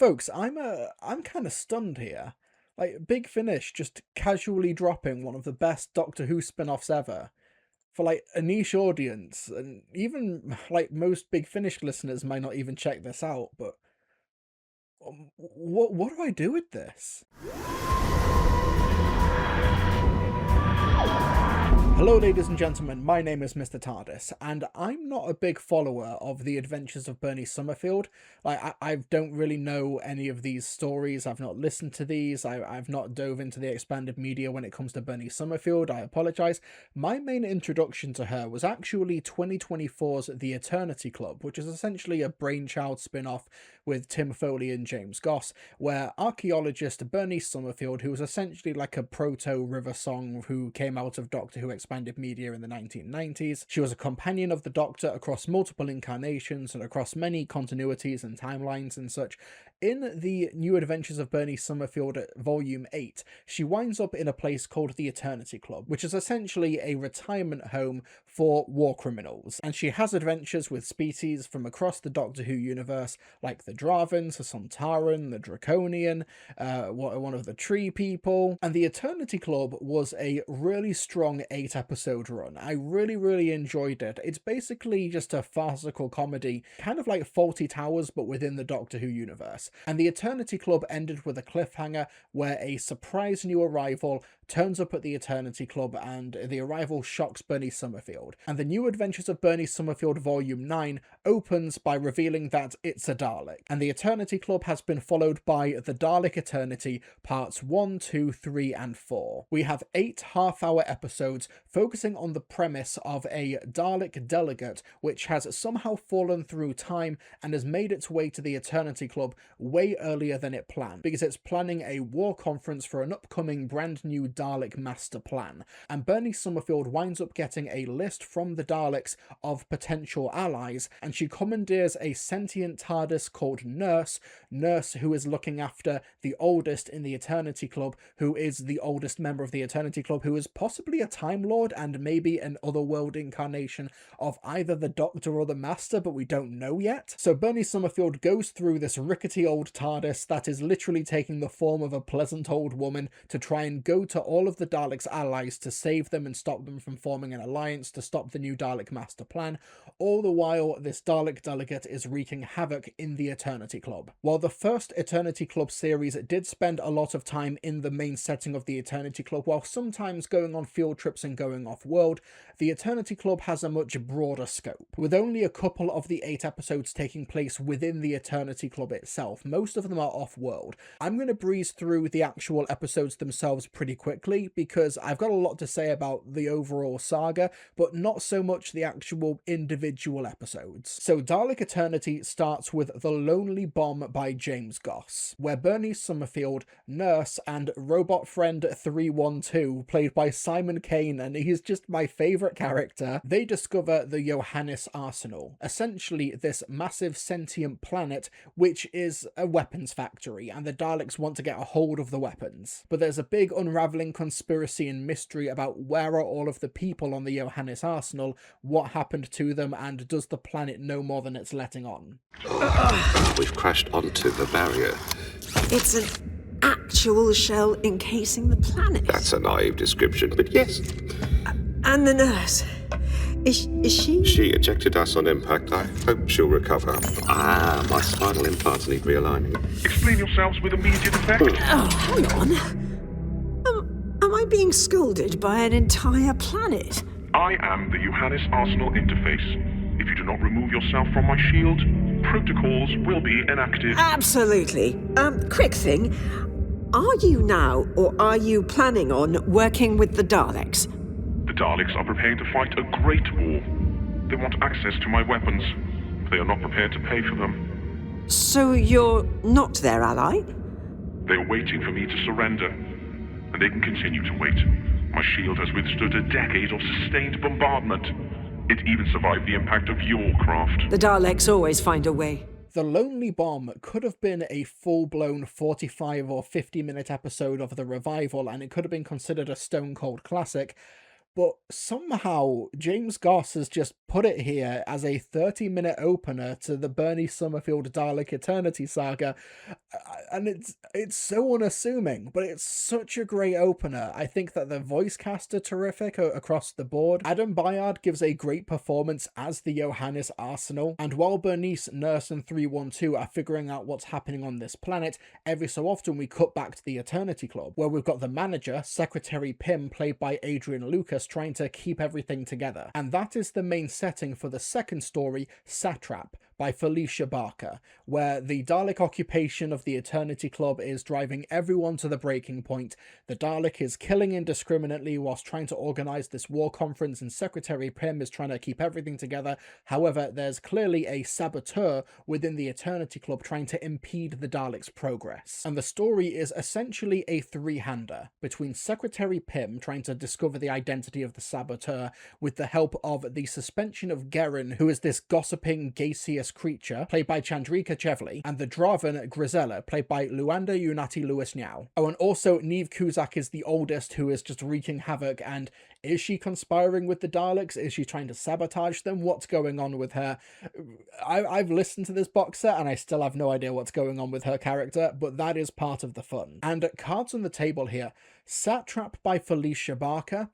Folks, I'm kind of stunned here. Like Big Finish just casually dropping one of the best Doctor Who spin-offs ever for like a niche audience, and even like most Big Finish listeners might not even check this out. But what do I do with this? Hello, ladies and gentlemen, my name is Mr. TARDIS, and I'm not a big follower of the adventures of Bernie Summerfield. I don't really know any of these stories, I've not listened to these, I've not dove into the expanded media when it comes to Bernie Summerfield, I apologise. My main introduction to her was actually 2024's The Eternity Club, which is essentially a brainchild spin-off with Tim Foley and James Goss, where archaeologist Bernie Summerfield, who was essentially like a proto-River Song who came out of Doctor Who expanded media in the 1990s. She was a companion of the Doctor across multiple incarnations and across many continuities and timelines and such. In the New Adventures of Bernie Summerfield Volume 8, she winds up in a place called the Eternity Club, which is essentially a retirement home for war criminals, and she has adventures with species from across the Doctor Who universe, like the Dravens, the Sontaran, the Draconian, one of the Tree People, and the Eternity Club was a really strong 8-episode run. I really enjoyed it. It's basically just a farcical comedy, kind of like Fawlty Towers, but within the Doctor Who universe. And the Eternity Club ended with a cliffhanger where a surprise new arrival turns up at the Eternity Club, and the arrival shocks Bernie Summerfield. And the New Adventures of Bernie Summerfield Volume 9 opens by revealing that it's a Dalek. And the Eternity Club has been followed by The Dalek Eternity Parts 1, 2, 3, and 4. We have 8 half-hour episodes focusing on the premise of a Dalek delegate which has somehow fallen through time and has made its way to the Eternity Club way earlier than it planned, because it's planning a war conference for an upcoming brand new Dalek master plan. And Bernie Summerfield winds up getting a list from the Daleks of potential allies, and she commandeers a sentient TARDIS called Nurse, who is looking after the oldest in the Eternity Club, who is the oldest member of the Eternity Club, who is possibly a Time Lord and maybe an otherworld incarnation of either the Doctor or the Master, but we don't know yet. So Bernie Summerfield goes through this rickety old TARDIS that is literally taking the form of a pleasant old woman to try and go to all of the Daleks' allies to save them and stop them from forming an alliance to stop the new Dalek master plan. All the while, this Dalek delegate is wreaking havoc in the Eternity Club. While the first Eternity Club series did spend a lot of time in the main setting of the Eternity Club, while sometimes going on field trips and going off-world, the Eternity Club has a much broader scope, with only a couple of the 8 episodes taking place within the Eternity Club itself. Most of them are off-world. I'm going to breeze through the actual episodes themselves pretty quickly, because I've got a lot to say about the overall saga, but not so much the actual individual episodes. So Dalek Eternity starts with The Lonely Bomb by James Goss, where Bernie Summerfield, Nurse, and robot friend 312, played by Simon Kane, and he's just my favourite character, they discover the Johannes Arsenal, essentially this massive sentient planet which is a weapons factory, and the Daleks want to get a hold of the weapons. But there's a big unravelling conspiracy and mystery about where are all of the people on the Johannes Arsenal, what happened to them, and does the planet know more than it's letting on? We've crashed onto the barrier. It's an actual shell encasing the planet. That's a naive description, but yes. And the nurse. Is she? She ejected us on impact. I hope she'll recover. My spinal implants need realigning. Explain yourselves with immediate effect. Oh, hang on. Am I being scolded by an entire planet? I am the Johannes Arsenal interface. If you do not remove yourself from my shield, protocols will be enacted. Absolutely. Quick thing. Are you now, or are you planning on, working with the Daleks? The Daleks are preparing to fight a great war. They want access to my weapons. They are not prepared to pay for them. So you're not their ally? They are waiting for me to surrender, and they can continue to wait. My shield has withstood a decade of sustained bombardment. It even survived the impact of your craft. The Daleks always find a way. The Lonely Bomb could have been a full-blown 45 or 50-minute episode of the revival, and it could have been considered a stone-cold classic, but somehow James Goss has just put it here as a 30-minute opener to the Bernie Summerfield Dalek Eternity saga, and it's so unassuming, but it's such a great opener. I think that the voice cast are terrific across the board. Adam Bayard gives a great performance as the Johannes Arsenal, and while Bernice, Nurse, and 312 are figuring out what's happening on this planet, every so often we cut back to the Eternity Club, where we've got the manager, Secretary Pym, played by Adrian Lucas, trying to keep everything together. And that is the main setting for the second story, Satrap, by Felicia Barker, where the Dalek occupation of the Eternity Club is driving everyone to the breaking point. The Dalek is killing indiscriminately whilst trying to organise this war conference, and Secretary Pym is trying to keep everything together. However, there's clearly a saboteur within the Eternity Club trying to impede the Dalek's progress. And the story is essentially a three-hander between Secretary Pym trying to discover the identity of the saboteur with the help of the suspension of Gerin, who is this gossiping, gaseous creature, played by Chandrika Chevli, and the Draven Grisella, played by Luanda Unati Lewis Nyao. Oh, and also Neve Kuzak is the oldest, who is just wreaking havoc, and is she conspiring with the Daleks? Is she trying to sabotage them? What's going on with her? I've listened to this box set, and I still have no idea what's going on with her character, but that is part of the fun. And cards on the table here, Satrap by Felicia Barker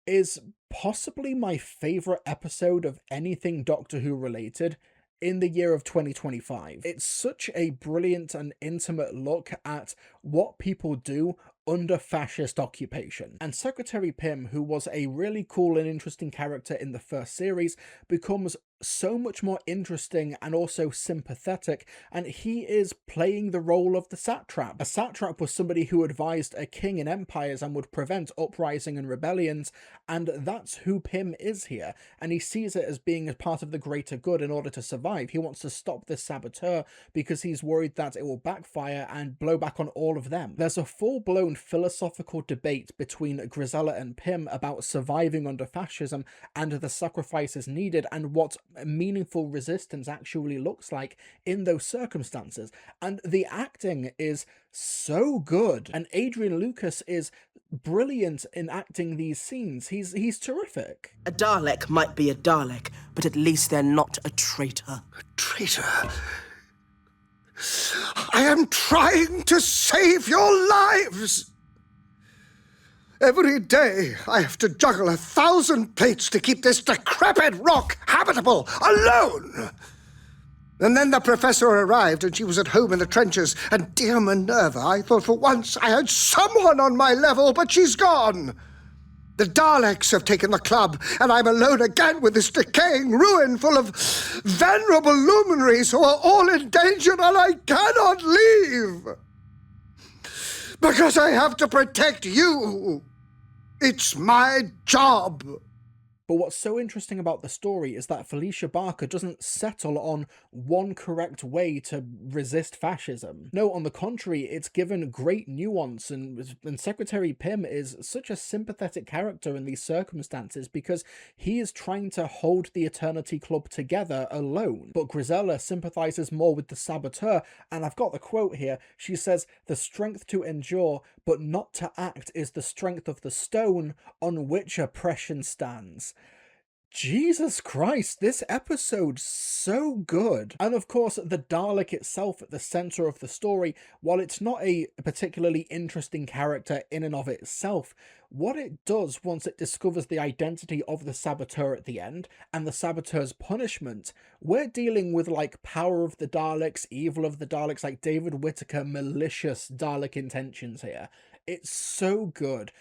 is possibly my favourite episode of anything Doctor Who related in the year of 2025. It's such a brilliant and intimate look at what people do under fascist occupation. And Secretary Pym, who was a really cool and interesting character in the first series, becomes so much more interesting and also sympathetic, and he is playing the role of the satrap. A satrap was somebody who advised a king in empires and would prevent uprising and rebellions, and that's who Pym is here, and he sees it as being a part of the greater good in order to survive. He wants to stop this saboteur because he's worried that it will backfire and blow back on all of them. There's a full-blown philosophical debate between Grisella and Pym about surviving under fascism and the sacrifices needed and what meaningful resistance actually looks like in those circumstances. And the acting is so good, and Adrian Lucas is brilliant in acting these scenes. He's terrific. A Dalek might be a Dalek, but at least they're not a traitor. A traitor? I am trying to save your lives! Every day, I have to juggle 1,000 plates to keep this decrepit rock habitable, alone! And then the professor arrived, and she was at home in the trenches, and dear Minerva, I thought for once I had someone on my level, but she's gone! The Daleks have taken the club, and I'm alone again with this decaying ruin full of venerable luminaries who are all in danger, and I cannot leave! Because I have to protect you! It's my job! But what's so interesting about the story is that Felicia Barker doesn't settle on one correct way to resist fascism. No, on the contrary, it's given great nuance, and Secretary Pym is such a sympathetic character in these circumstances because he is trying to hold the Eternity Club together alone. But Grisella sympathizes more with the saboteur, and I've got the quote here. She says, "The strength to endure, but not to act, is the strength of the stone on which oppression stands." Jesus Christ, this episode's so good. And of course, the Dalek itself at the center of the story, while it's not a particularly interesting character in and of itself, what it does once it discovers the identity of the saboteur at the end, and the saboteur's punishment, we're dealing with like power of the Daleks, evil of the Daleks, like David Whittaker, malicious Dalek intentions here. It's so good.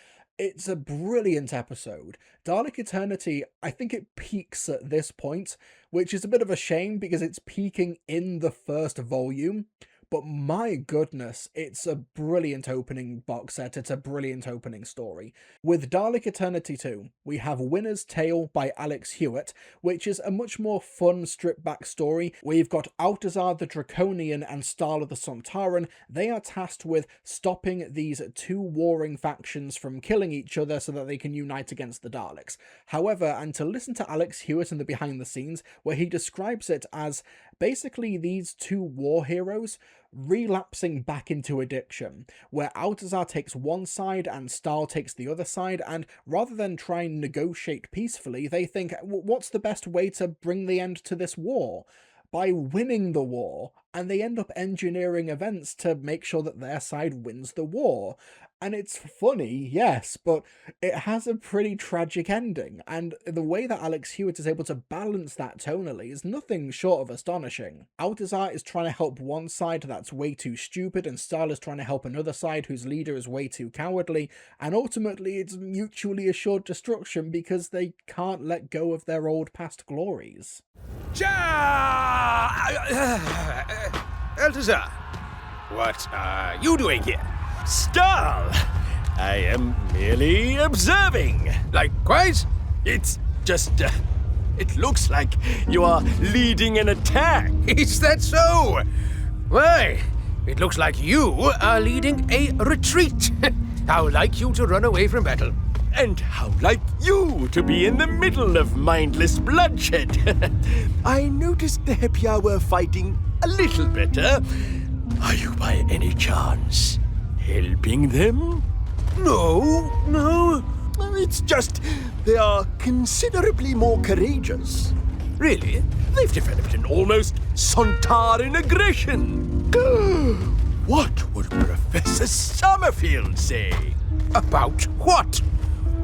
It's a brilliant episode. Dalek Eternity, I think it peaks at this point, which is a bit of a shame because it's peaking in the first volume. But my goodness, it's a brilliant opening box set. It's a brilliant opening story. With Dalek Eternity 2, we have Winner's Tale by Alex Hewitt, which is a much more fun stripped-back story where you've got Altazar the Draconian and Starla the Sontaran. They are tasked with stopping these two warring factions from killing each other so that they can unite against the Daleks. However, and to listen to Alex Hewitt in the behind the scenes, where he describes it as Basically, these two war heroes relapsing back into addiction, where Altazar takes one side and Stahl takes the other side, and rather than try and negotiate peacefully, they think, what's the best way to bring the end to this war? By winning the war, and they end up engineering events to make sure that their side wins the war. And it's funny, yes, but it has a pretty tragic ending, and the way that Alex Hewitt is able to balance that tonally is nothing short of astonishing. Altazar is trying to help one side that's way too stupid, and Stahl is trying to help another side whose leader is way too cowardly, and ultimately it's mutually assured destruction because they can't let go of their old past glories. Altazar, what are you doing here? Stahl! I am merely observing. Likewise, it's just, it looks like you are leading an attack. Is that so? Why, it looks like you are leading a retreat. How like you to run away from battle. And how like you to be in the middle of mindless bloodshed. I noticed the Hepia were fighting a little better. Are you by any chance helping them? No. It's just they are considerably more courageous. Really? They've developed an almost Sontaran aggression. What would Professor Summerfield say? About what?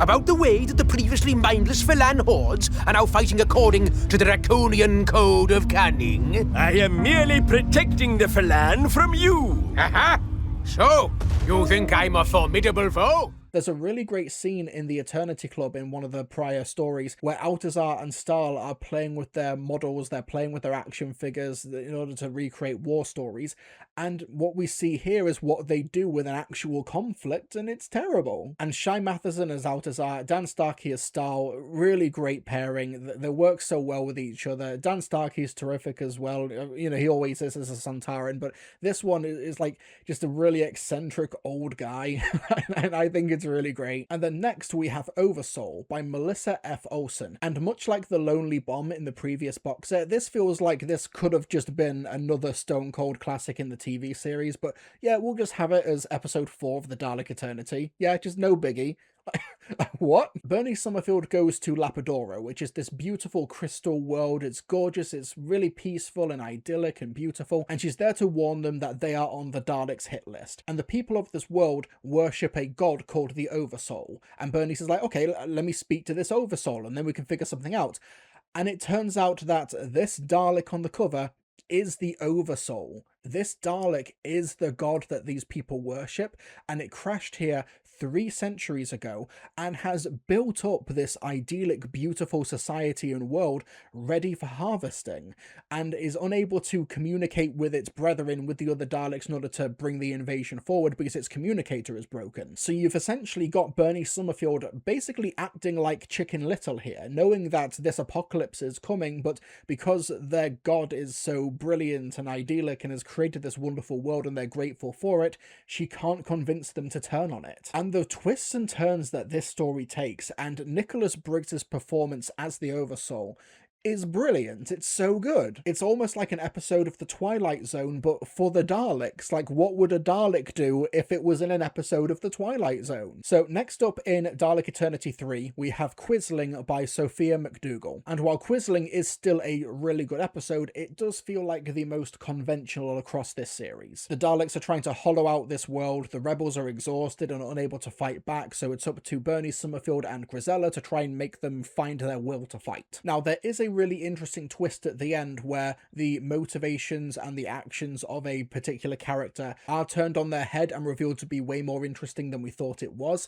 About the way that the previously mindless Phalan hordes are now fighting according to the Draconian Code of Cunning? I am merely protecting the Phalan from you. Aha! So, you think I'm a formidable foe? There's a really great scene in the Eternity Club in one of the prior stories where Altazar and Stahl are playing with their models, they're playing with their action figures in order to recreate war stories, and what we see here is what they do with an actual conflict, and it's terrible. And Shai Matheson as Altazar, Dan Starkey as Stahl, really great pairing. They work so well with each other. Dan Starkey's terrific as well. You know, he always is as a Sontaran, but this one is like just a really eccentric old guy, and I think it's really great. And then next we have Oversoul by Melissa F. Olson, and much like The Lonely Bomb in the previous box set, this feels like this could have just been another Stone Cold classic in the TV series, but yeah, we'll just have it as episode 4 of the Dalek Eternity. Yeah, just no biggie. What? Bernie Summerfield goes to Lapidoro, which is this beautiful crystal world. It's gorgeous, it's really peaceful and idyllic and beautiful, and she's there to warn them that they are on the Daleks' hit list. And the people of this world worship a god called the Oversoul. And Bernice is like, okay, let me speak to this Oversoul, and then we can figure something out. And it turns out that this Dalek on the cover is the Oversoul. This Dalek is the god that these people worship, and it crashed here 3 centuries ago and has built up this idyllic, beautiful society and world ready for harvesting, and is unable to communicate with its brethren, with the other Daleks, in order to bring the invasion forward because its communicator is broken. So you've essentially got Bernie Summerfield basically acting like Chicken Little here, knowing that this apocalypse is coming, but because their god is so brilliant and idyllic and has created this wonderful world and they're grateful for it, she can't convince them to turn on it. And the twists and turns that this story takes, and Nicholas Briggs' performance as the Oversoul, is brilliant. It's so good. It's almost like an episode of The Twilight Zone, but for the Daleks. Like, what would a Dalek do if it was in an episode of The Twilight Zone? So next up in Dalek Eternity 3, we have Quisling by Sophia McDougall. And while Quisling is still a really good episode, it does feel like the most conventional across this series. The Daleks are trying to hollow out this world, the rebels are exhausted and unable to fight back, so it's up to Bernie Summerfield and Grisella to try and make them find their will to fight. Now, there is a really interesting twist at the end where the motivations and the actions of a particular character are turned on their head and revealed to be way more interesting than we thought it was.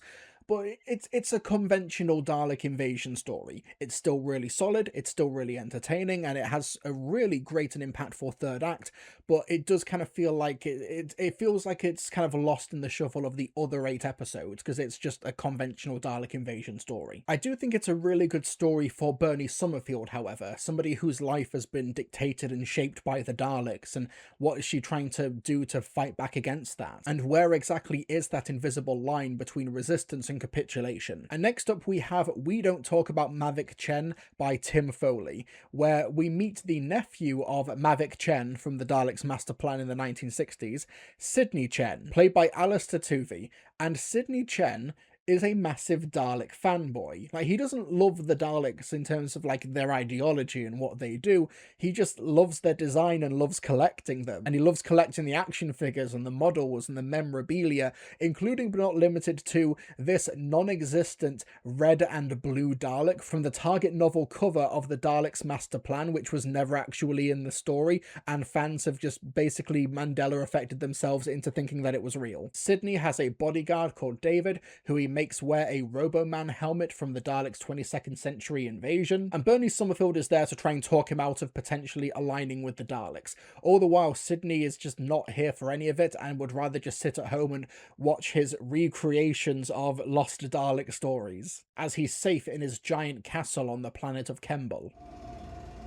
But it's a conventional Dalek invasion story. It's still really solid, it's still really entertaining, and it has a really great and impactful third act, but it does kind of feel like it feels like it's kind of lost in the shuffle of the other 8 episodes, because it's just a conventional Dalek invasion story. I do think it's a really good story for Bernie Summerfield, however, somebody whose life has been dictated and shaped by the Daleks, and what is she trying to do to fight back against that? And where exactly is that invisible line between resistance and resulting capitulation. And next up we have We Don't Talk About Mavic Chen by Tim Foley, where we meet the nephew of Mavic Chen from the Daleks' master plan in the 1960s, Sidney Chen, played by Alistair Tuvey. And Sidney Chen is a massive Dalek fanboy. Like, he doesn't love the Daleks in terms of like their ideology and what they do. He just loves their design and loves collecting them. And he loves collecting the action figures and the models and the memorabilia, including but not limited to this non-existent red and blue Dalek from the Target novel cover of the Daleks' master plan, which was never actually in the story, and fans have just basically Mandela affected themselves into thinking that it was real. Sidney has a bodyguard called David, who he makes wear a Roboman helmet from the Daleks' 22nd century invasion, and Bernie Summerfield is there to try and talk him out of potentially aligning with the Daleks. All the while, Sidney is just not here for any of it and would rather just sit at home and watch his recreations of lost Dalek stories, as he's safe in his giant castle on the planet of Kemble.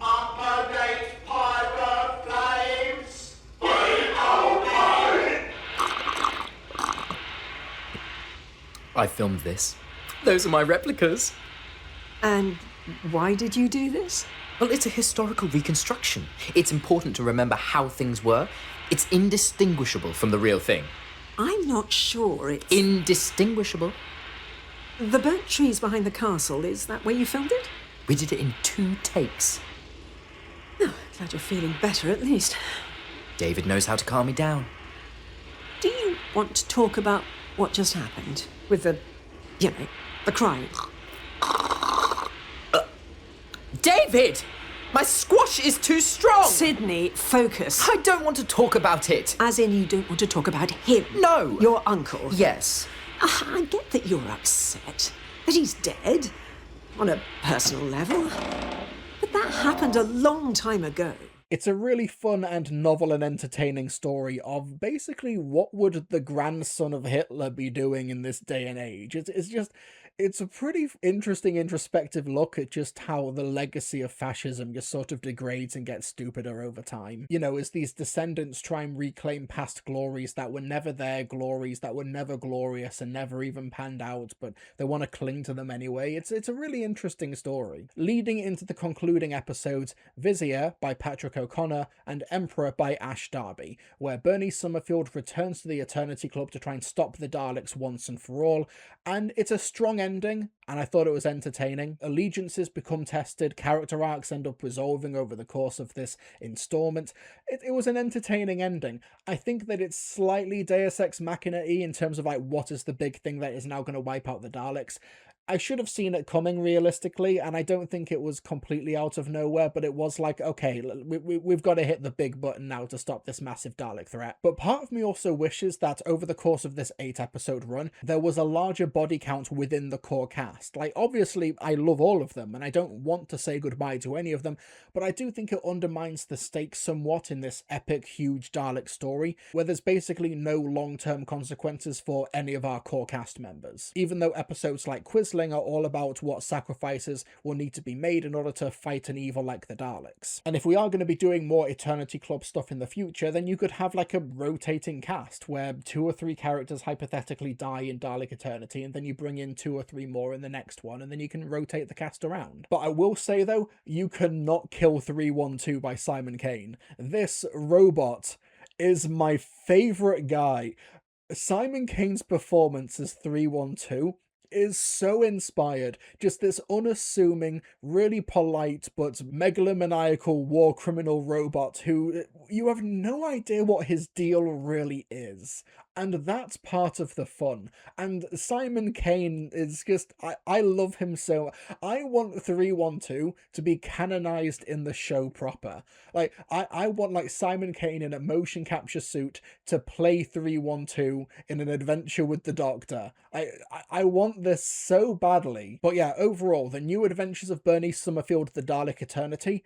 Up-to-date Piper Flames! I filmed this. Those are my replicas. And why did you do this? Well, it's a historical reconstruction. It's important to remember how things were. It's indistinguishable from the real thing. I'm not sure it's... Indistinguishable? The burnt trees behind the castle, is that where you filmed it? We did it in 2 takes. Oh, glad you're feeling better at least. David knows how to calm me down. Do you want to talk about what just happened? With the, the crying? David! My squash is too strong! Sidney, focus. I don't want to talk about it. As in you don't want to talk about him? No. Your uncle? Yes. I get that you're upset, that he's dead, on a personal level. But that happened a long time ago. It's a really fun and novel and entertaining story of basically what would the grandson of Hitler be doing in this day and age. It's a pretty interesting introspective look at just how the legacy of fascism just sort of degrades and gets stupider over time. You know, as these descendants try and reclaim past glories that were never their glories, that were never glorious and never even panned out, but they want to cling to them anyway. It's a really interesting story. Leading into the concluding episodes, Vizier by Patrick O'Connor and Emperor by Ash Darby, where Bernie Summerfield returns to the Eternity Club to try and stop the Daleks once and for all, and it's a strong ending, and I thought it was entertaining. Allegiances become tested, character arcs end up resolving over the course of this installment. It was an entertaining ending. I think that it's slightly Deus Ex Machina-y in terms of like what is the big thing that is now going to wipe out the Daleks. I should have seen it coming realistically, and I don't think it was completely out of nowhere, but it was like, okay, we've got to hit the big button now to stop this massive Dalek threat. But part of me also wishes that over the course of this 8-episode run, there was a larger body count within the core cast. Like, obviously, I love all of them, and I don't want to say goodbye to any of them, but I do think it undermines the stakes somewhat in this epic, huge Dalek story, where there's basically no long-term consequences for any of our core cast members. Even though episodes like Quisling are all about what sacrifices will need to be made in order to fight an evil like the Daleks. And if we are going to be doing more Eternity Club stuff in the future, then you could have like a rotating cast where 2 or 3 characters hypothetically die in Dalek Eternity, and then you bring in 2 or 3 more in the next one, and then you can rotate the cast around. But I will say though, you cannot kill 312 by Simon Kane. This robot is my favourite guy. Simon Kane's performance as 312 is so inspired. Just this unassuming, really polite but megalomaniacal war criminal robot who you have no idea what his deal really is. And that's part of the fun. And Simon Kane is just, I love him so. I want 312 to be canonized in the show proper. Like, I want like Simon Kane in a motion capture suit to play 312 in an adventure with the Doctor. I want this so badly. But yeah, overall, the new adventures of Bernie Summerfield, The Dalek Eternity,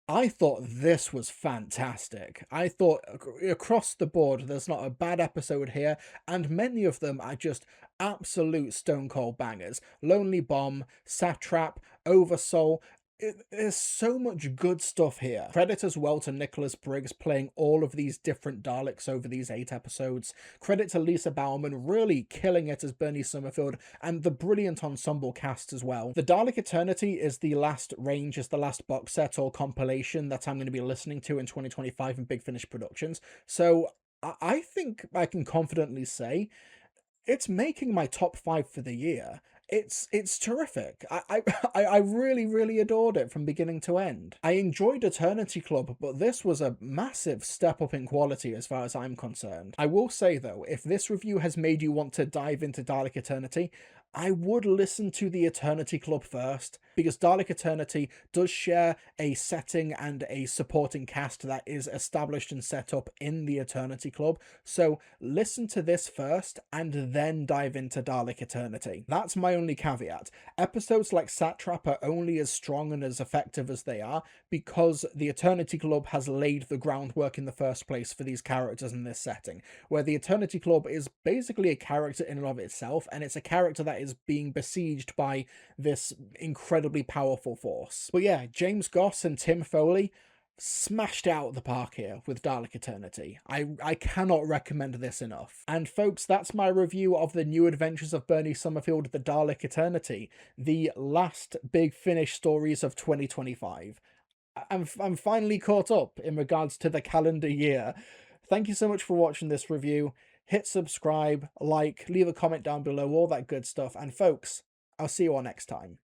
I thought this was fantastic. I thought across the board, there's not a bad episode here, and many of them are just absolute stone cold bangers. Lonely Bomb, Satrap, Oversoul. there's so much good stuff here. Credit as well to Nicholas Briggs playing all of these different Daleks over these 8 episodes. Credit to Lisa Bowerman really killing it as Bernie Summerfield, and the brilliant ensemble cast as well. The Dalek Eternity is the last box set or compilation that I'm going to be listening to in 2025 in Big Finish Productions. So I think I can confidently say it's making my top 5 for the year. It's terrific. I really, really adored it from beginning to end. I enjoyed Eternity Club, but this was a massive step up in quality as far as I'm concerned. I will say though, if this review has made you want to dive into Dalek Eternity, I would listen to the Eternity Club first, because Dalek Eternity does share a setting and a supporting cast that is established and set up in the Eternity Club, so listen to this first and then dive into Dalek Eternity. That's my only caveat. Episodes like Satrap are only as strong and as effective as they are because the Eternity Club has laid the groundwork in the first place for these characters in this setting, where the Eternity Club is basically a character in and of itself, and it's a character that is being besieged by this incredibly powerful force. But yeah, James Goss and Tim Foley smashed out the park here with Dalek Eternity. I cannot recommend this enough. And folks, that's my review of the New Adventures of Bernie Summerfield, the Dalek Eternity, the last Big Finish stories of 2025. I'm finally caught up in regards to the calendar year. Thank you so much for watching this review. Hit subscribe, like, leave a comment down below, all that good stuff. And folks, I'll see you all next time.